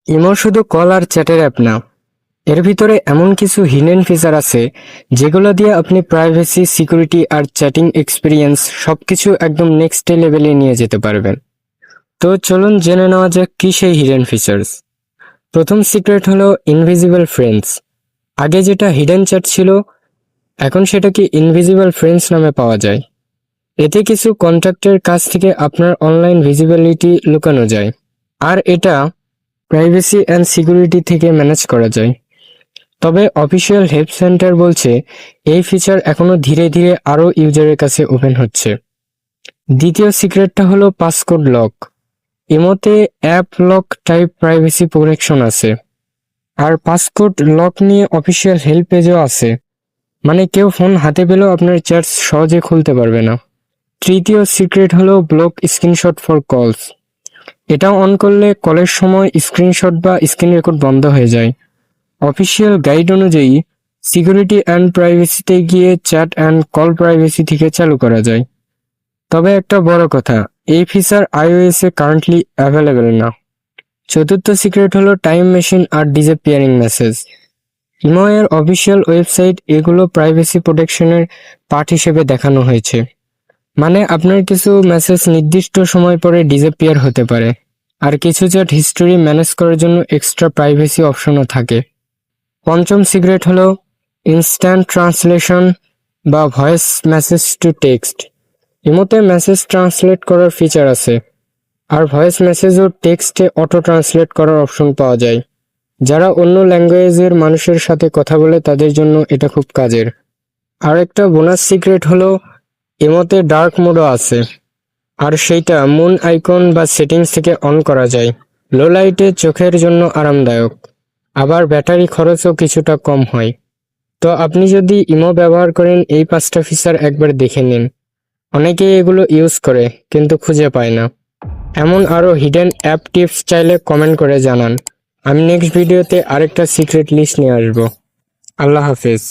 Imo শুধু call আর চ্যাটের app না, এর ভিতরে এমন কিছু হিডেন ফিচার আছে যেগুলো দিয়ে আপনি প্রাইভেসি, সিকিউরিটি আর চ্যাটিং এক্সপিরিয়েন্স সবকিছু একদম নেক্সট লেভেলে নিয়ে যেতে পারবেন। তো চলুন জেনে নেওয়া যাক কি সেই হিডেন ফিচার্স। প্রথম সিক্রেট হলো ইনভিজিবল ফ্রেন্ডস। আগে যেটা হিডেন চ্যাট ছিল, এখন সেটাকে ইনভিজিবল ফ্রেন্ডস নামে পাওয়া যায়। এতে কিছু কন্ট্যাক্টের কাছ থেকে আপনার অনলাইন ভিজিবিলিটি লুকানো যায়, আর এটা প্রাইভেসি অ্যান্ড সিকিউরিটি থেকে ম্যানেজ করা যায়। তবে অফিসিয়াল হেল্প সেন্টার বলছে এই ফিচার এখনো ধীরে ধীরে আরও ইউজারের কাছে ওপেন হচ্ছে। দ্বিতীয় সিক্রেটটা হলো পাসকোড লক। ইমোতে app lock type privacy protection আছে, আর পাসকোড লক নিয়ে অফিসিয়াল হেল্প পেজও আছে। মানে কেউ ফোন হাতে পেলেও আপনার চ্যাটস সহজে খুলতে পারবে না। তৃতীয় সিক্রেট হলো ব্লক স্ক্রিনশট ফর কলস। এটা অন করলে কলের সময় স্ক্রিনশট বা স্ক্রিন রেকর্ড বন্ধ হয়ে যায়। অফিসিয়াল গাইড অনুযায়ী সিকিউরিটি অ্যান্ড প্রাইভেসিতে গিয়ে চ্যাট অ্যান্ড কল প্রাইভেসি থেকে চালু করা যায়। তবে একটা বড় কথা, এই ফিচার iOS এ কারেন্টলি অ্যাভেলেবেল না। চতুর্থ সিক্রেট হলো টাইম মেশিন আর ডিসঅ্যাপিয়ারিং মেসেজ। ইমো এর অফিসিয়াল ওয়েবসাইট এগুলো প্রাইভেসি প্রোটেকশনের পার্ট হিসেবে দেখানো হয়েছে। মানে আপনার কিছু মেসেজ নির্দিষ্ট সময় পরে ডিসঅ্যাপিয়ার হতে পারে, আর কিছু চ্যাট হিস্টোরি ম্যানেজ করার জন্য এক্সট্রা প্রাইভেসি অপশনও থাকে। পঞ্চম সিক্রেট হলো ইনস্ট্যান্ট ট্রান্সলেশন বা ভয়েস মেসেজ টু টেক্সট। ইমোতে মেসেজ ট্রান্সলেট করার ফিচার আছে, আর ভয়েস মেসেজও টেক্সটে অটো ট্রান্সলেট করার অপশন পাওয়া যায়। যারা অন্য ল্যাঙ্গুয়েজের মানুষের সাথে কথা বলে তাদের জন্য এটা খুব কাজের। আর একটা বোনাস সিক্রেট হলো ইমোতে ডার্ক মোডও আছে, আর সেইটা মুন আইকন বা সেটিংস থেকে অন করা যায়। লো লাইটে চোখের জন্য আরামদায়ক, আবার ব্যাটারি খরচও কিছুটা কম হয়। তো আপনি যদি ইমো ব্যবহার করেন, এই 5টা ফিচার একবার দেখে নিন। অনেকেই এগুলো ইউজ করে কিন্তু খুঁজে পায় না। এমন আরও হিডেন অ্যাপ টিপস চাইলে কমেন্ট করে জানান। আমি নেক্সট ভিডিওতে আরেকটা সিক্রেট লিস্ট নিয়ে আসবো। আল্লাহ হাফেজ।